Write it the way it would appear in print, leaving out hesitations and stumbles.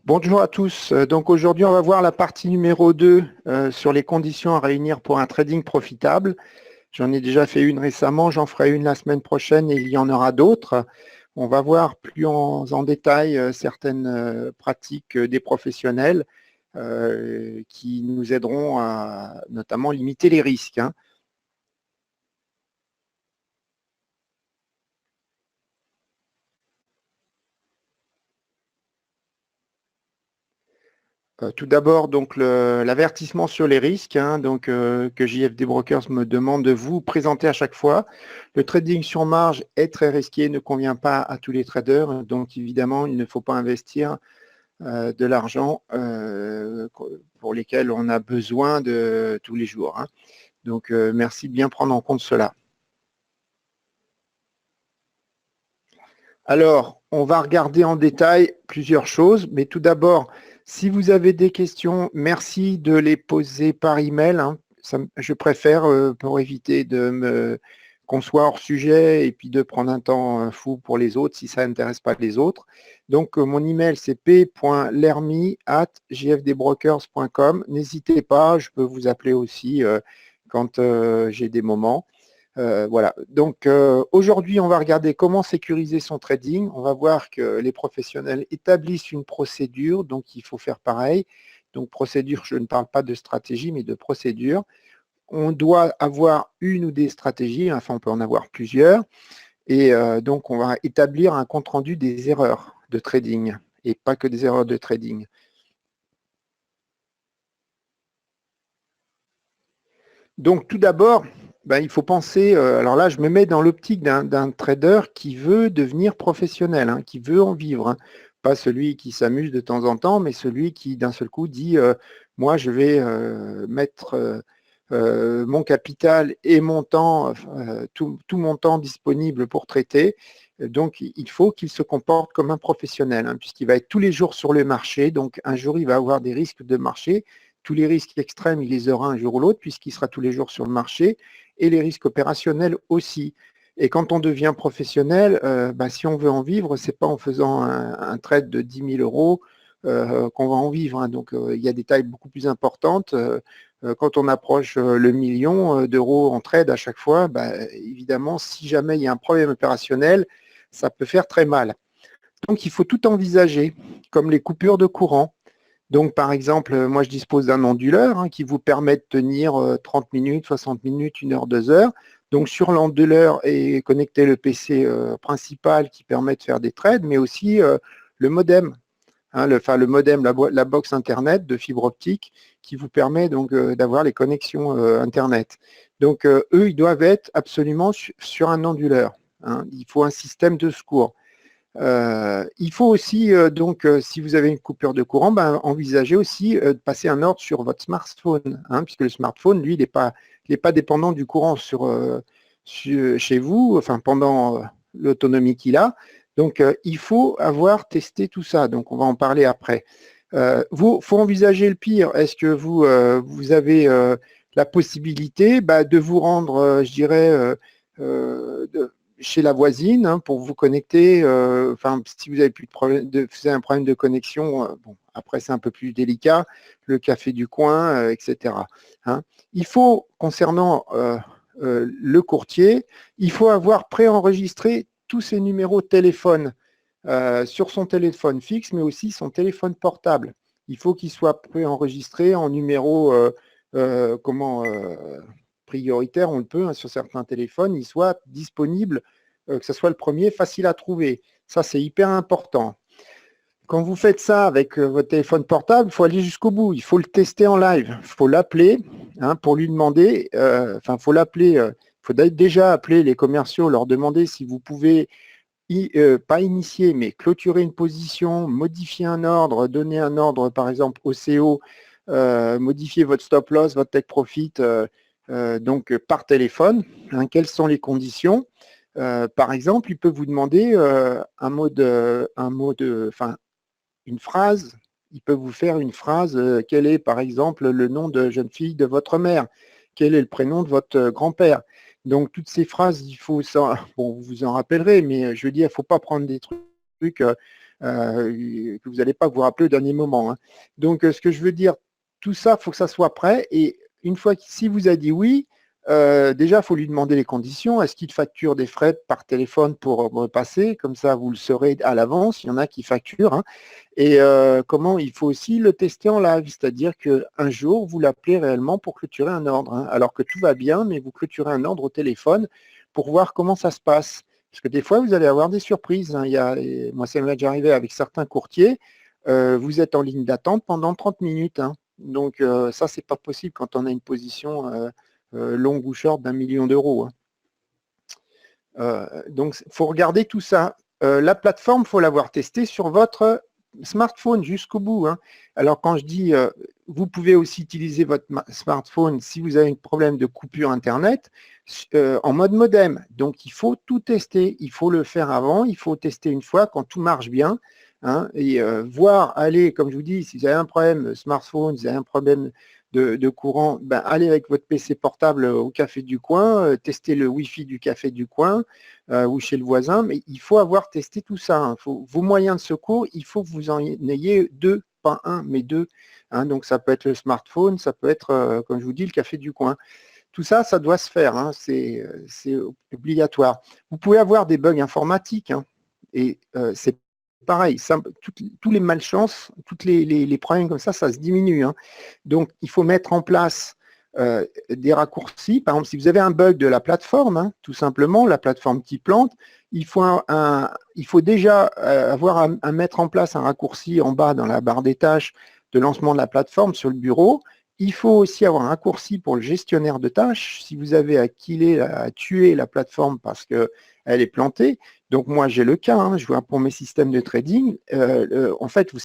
Bonjour à tous. Donc aujourd'hui, on va voir la partie numéro 2 sur les conditions à réunir pour un trading profitable. J'en ai déjà fait une récemment, j'en ferai une la semaine prochaine et il y en aura d'autres. On va voir plus en détail certaines pratiques des professionnels qui nous aideront à notamment limiter les risques, hein. Tout d'abord, donc l'avertissement sur les risques, hein, que JFD Brokers me demande de vous présenter à chaque fois. Le trading sur marge est très risqué, ne convient pas à tous les traders, donc évidemment, il ne faut pas investir de l'argent pour lesquels on a besoin de tous les jours, hein. Donc merci de bien prendre en compte cela. Alors, on va regarder en détail plusieurs choses, mais tout d'abord, si vous avez des questions, merci de les poser par email, hein. Je préfère pour éviter qu'on soit hors sujet et puis de prendre un temps fou pour les autres si ça n'intéresse pas les autres. Donc, mon email, c'est p.lermi@jfdbrokers.com. N'hésitez pas, je peux vous appeler aussi quand j'ai des moments. Voilà. Donc aujourd'hui, on va regarder comment sécuriser son trading. On va voir que les professionnels établissent une procédure, donc il faut faire pareil. Donc procédure, je ne parle pas de stratégie, mais de procédure. On doit avoir une ou des stratégies, enfin on peut en avoir plusieurs. Et donc on va établir un compte-rendu des erreurs de trading et pas que des erreurs de trading. Donc tout d'abord, ben, il faut penser, alors là je me mets dans l'optique d'un trader qui veut devenir professionnel, hein, qui veut en vivre, hein. Pas celui qui s'amuse de temps en temps, mais celui qui d'un seul coup dit moi je vais mettre mon capital et mon temps, tout mon temps disponible pour traiter. Donc il faut qu'il se comporte comme un professionnel, hein, puisqu'il va être tous les jours sur le marché, donc un jour il va avoir des risques de marché. Tous les risques extrêmes, il les aura un jour ou l'autre, puisqu'il sera tous les jours sur le marché, et les risques opérationnels aussi. Et quand on devient professionnel, bah, si on veut en vivre, ce n'est pas en faisant un trade de 10 000 euros qu'on va en vivre, hein. Donc, il y a des tailles beaucoup plus importantes. Quand on approche le million d'euros en trade à chaque fois, bah, évidemment, si jamais il y a un problème opérationnel, ça peut faire très mal. Donc, il faut tout envisager, comme les coupures de courant. Donc, par exemple, moi, je dispose d'un onduleur qui vous permet de tenir 30 minutes, 60 minutes, 1 heure, 2 heures. Donc, sur l'onduleur est connecté le PC principal qui permet de faire des trades, mais aussi le modem, hein, le modem, la box Internet de fibre optique qui vous permet donc d'avoir les connexions Internet. Donc, eux, ils doivent être absolument sur un onduleur, hein. Il faut un système de secours. Il faut aussi, si vous avez une coupure de courant, ben, envisager aussi de passer un ordre sur votre smartphone, hein, puisque le smartphone, lui, il n'est pas dépendant du courant chez vous, enfin pendant l'autonomie qu'il a. Donc, il faut avoir testé tout ça. Donc, on va en parler après. Faut envisager le pire. Est-ce que vous avez la possibilité de vous rendre, je dirais, chez la voisine, hein, pour vous connecter, enfin, si vous avez plus de problème, vous avez un problème de connexion, bon, après c'est un peu plus délicat, le café du coin, etc., hein. Il faut, concernant le courtier, il faut avoir préenregistré tous ses numéros de téléphone sur son téléphone fixe, mais aussi son téléphone portable. Il faut qu'il soit préenregistré en numéro prioritaire, on le peut, hein, sur certains téléphones, il soit disponible, que ce soit le premier, facile à trouver. Ça, c'est hyper important. Quand vous faites ça avec votre téléphone portable, il faut aller jusqu'au bout. Il faut le tester en live. Il faut l'appeler, hein, pour lui demander, il faut l'appeler, il faut déjà appeler les commerciaux, leur demander si vous pouvez pas initier, mais clôturer une position, modifier un ordre, donner un ordre, par exemple, au CO, modifier votre stop loss, votre take profit, donc par téléphone, hein, quelles sont les conditions. Par exemple, il peut vous demander une phrase. Il peut vous faire une phrase, quel est par exemple le nom de jeune fille de votre mère, quel est le prénom de votre grand-père. Donc toutes ces phrases, il faut bon, vous vous en rappellerez, mais je veux dire, il ne faut pas prendre des trucs que vous n'allez pas vous rappeler au dernier moment, hein. Donc, ce que je veux dire, tout ça, il faut que ça soit prêt. Et une fois que, si vous a dit oui, déjà, il faut lui demander les conditions. Est-ce qu'il facture des frais par téléphone pour repasser? Comme ça, vous le saurez à l'avance. Il y en a qui facturent, hein. Et comment il faut aussi le tester en live, c'est-à-dire qu'un jour, vous l'appelez réellement pour clôturer un ordre, hein, alors que tout va bien, mais vous clôturez un ordre au téléphone pour voir comment ça se passe. Parce que des fois, vous allez avoir des surprises, hein. Moi, ça m'est déjà arrivé avec certains courtiers. Vous êtes en ligne d'attente pendant 30 minutes, hein. Donc, ça, c'est pas possible quand on a une position longue ou short d'1 million d'euros, hein. Donc, il faut regarder tout ça. La plateforme, il faut l'avoir testée sur votre smartphone jusqu'au bout, hein. Alors, quand je dis, vous pouvez aussi utiliser votre smartphone si vous avez un problème de coupure Internet en mode modem. Donc, il faut tout tester. Il faut le faire avant. Il faut tester une fois quand tout marche bien, hein, et voir aller, comme je vous dis, si vous avez un problème smartphone, si vous avez un problème de courant, ben, allez avec votre PC portable au café du coin, tester le Wi-Fi du café du coin ou chez le voisin, mais il faut avoir testé tout ça, hein. Vos moyens de secours, il faut que vous en ayez deux, pas un, mais deux, hein. Donc ça peut être le smartphone, ça peut être, comme je vous dis, le café du coin. Tout ça, ça doit se faire, hein, c'est obligatoire. Vous pouvez avoir des bugs informatiques, hein, et c'est pareil, tous les malchances, tous les problèmes comme ça se diminue, hein. Donc, il faut mettre en place des raccourcis. Par exemple, si vous avez un bug de la plateforme, hein, tout simplement, la plateforme qui plante, il faut déjà avoir à mettre en place un raccourci en bas dans la barre des tâches de lancement de la plateforme sur le bureau. Il faut aussi avoir un raccourci pour le gestionnaire de tâches. Si vous avez à killer, à tuer la plateforme parce qu'elle est plantée, donc moi j'ai le cas, hein, je vois pour mes systèmes de trading, en fait, vous